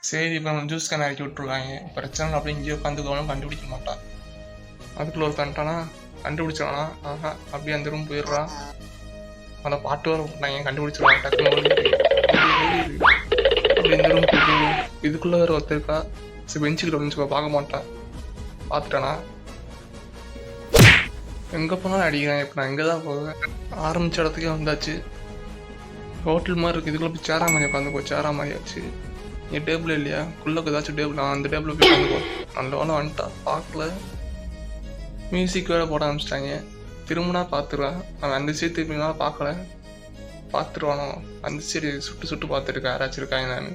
சரி இப்போ நம்ம ஜூஸ் கேன் இறக்கி விட்ருவாங்க, பிரச்சனை அப்படி இங்கேயே உட்காந்துக்கோன்னு கண்டுபிடிக்க மாட்டான். அதுக்குள்ள ஒரு தண்டானா கண்டுபிடிச்சானா, ஆஹா அப்படியே அந்த ரூம் போயிடுறான். அந்த பாட்டு வர விட்டாங்க, கண்டுபிடிச்சிருவாங்க டக்குனு அப்படி இந்த ரூம் போயிட்டு இதுக்குள்ளே வேறு ஒருத்தருக்கா. சரி பெஞ்சுக்கிட்ட வந்து பார்க்க மாட்டான். பார்த்துட்டானா எங்கே போனாலும் அடிக்கிறேன். இப்போ நான் எங்கே தான் போவேன்? ஆரம்பித்த இடத்துக்கே வந்தாச்சு. ஹோட்டல் மாதிரி இருக்குது. இதுக்குள்ளே போய் சேரா மாதிரி உட்காந்துக்கோ. சேரா மாதிரி ஆச்சு. என் டேபிள் இல்லையா? குள்ளக்கு ஏதாச்சும் டேபிள், அந்த டேபிளில் போய் உட்காந்துக்கோ. நல்ல வேலை வந்துட்டா பார்க்கல. மியூசிக் வேறு போட ஆரம்பிச்சிட்டாங்க. திரும்பினா பார்த்துருவேன். அவன் அந்த சைடு திரும்பினா பார்க்கல, பார்த்துருவானோ. அந்த சைடு சுட்டு சுட்டு பார்த்துருக்கேன் யாராச்சும் இருக்காங்க. நான்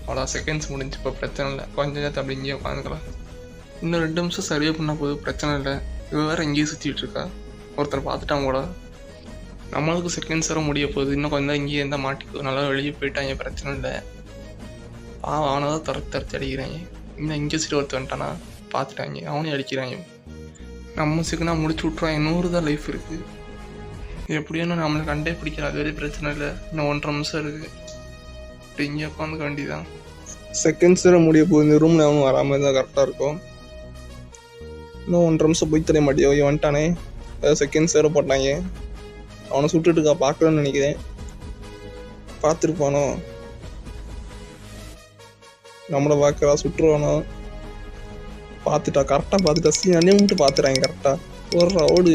அவ்வளோ செகண்ட்ஸ் முடிஞ்சு. இப்போ பிரச்சனை இல்லை, கொஞ்ச நேரத்தை அப்படி இங்கேயே உட்காந்துக்கலாம். இன்னும் 2 நிமிஷம் சர்வே பண்ணால் போதும், பிரச்சனை இல்லை. இவ வேறு எங்கேயும் சுற்றிட்டு இருக்கா. ஒருத்தர் பார்த்துட்டான் கூட. நம்மளுக்கு செகண்ட்ஸ் வர முடிய போகுது. இன்னும் கொஞ்சம் இங்கேயே இருந்தால் மாட்டிக்கோ. நல்லா வெளியே போயிட்டாங்க, பிரச்சனை இல்லை. அவனை தான் துரத்தி அடிக்கிறாங்க. இன்னும் இங்கே சரி ஒருத்தர் வந்துட்டானா பார்த்துட்டாங்க, அவனையும் அடிக்கிறாங்க. நம்ம சீக்கிரம்னா முடிச்சு விட்ருவாங்க. 100 தான் லைஃப் இருக்குது. எப்படியும் நம்மளை கண்டே பிடிக்கிற, அது வரையும் பிரச்சனை இல்லை. இன்னும் 1.5 நிமிஷம் இருக்குது. இப்படி இங்கே உட்காந்துக்க வேண்டியதான். செகண்ட்ஸ் வேறு முடிய போகுது. இந்த ரூமில் அவனும் வராமல் இருந்தால் கரெக்டாக இருக்கும். இன்னும் 1.5 நிமிஷம் போய் தெரிய மாட்டேன். இவன் வந்துட்டானே, செகண்ட்ஸ் வேறு போட்டாங்க. அவனை சுட்டுட்டுக்கா பார்க்கலன்னு நினைக்கிறேன். பார்த்துருப்பானோ, நம்மளை பார்க்குறா, சுட்டுருவானோ. பார்த்துட்டா, கரெக்டாக பார்த்துட்டா. அண்ணே மட்டும் பார்த்துறாங்க கரெக்டாக. ஒரு ரவுடு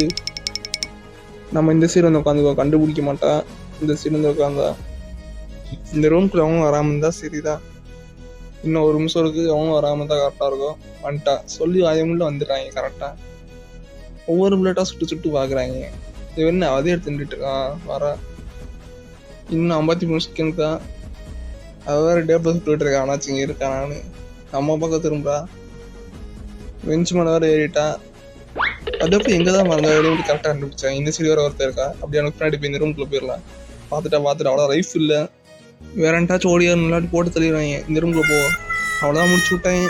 நம்ம இந்த சைடு வந்து உட்காந்துக்கோ, கண்டுபிடிக்க மாட்டா. இந்த சைடு வந்து உட்காந்தா. இந்த ரூம்குள்ளே அவனும் வராமல் இருந்தால் சரிதான். இன்னும் 1 நிமிஷம் இருக்குது. அவனும் வராமல் இருந்தால் கரெக்டாக இருக்கும். வந்துட்டா சொல்லி ஆயமுள்ள வந்துடுறாங்க கரெக்டாக. ஒவ்வொரு புல்லட்டாக சுட்டு சுட்டு பார்க்குறாங்க. இது என்ன அதே எடுத்துட்டு இருக்கான் வர. இன்னும் 53 செகண்ட் தான். அது வேறு டேபிள் சுட்டுட்டு இருக்கான். ஆனாச்சு இங்கே இருக்கான். நான் நம்ம பக்கம் திரும்பா பெஞ்ச் மேலே வேறு ஏறிட்டான். அது எப்படி எங்கே தான் மறந்தா வெளியே கரெக்டாக கண்டுபிடிச்சான். இந்த சைடு வேறு ஒருத்தர் இருக்கா. அப்படி எனக்கு பின்னாடி போய் இந்த ரூம்குள்ளே போயிடலாம். பார்த்துட்டா அவ்வளோ லைஃப் இல்லை. வேற என்ட்டாச்சும் ஓடியா முன்னாடி போட்டு தள்ளிடுவாங்க. இந்த ரூம்குள்ளே போ. அவ்வளோதான் முடிச்சு விட்டாங்க.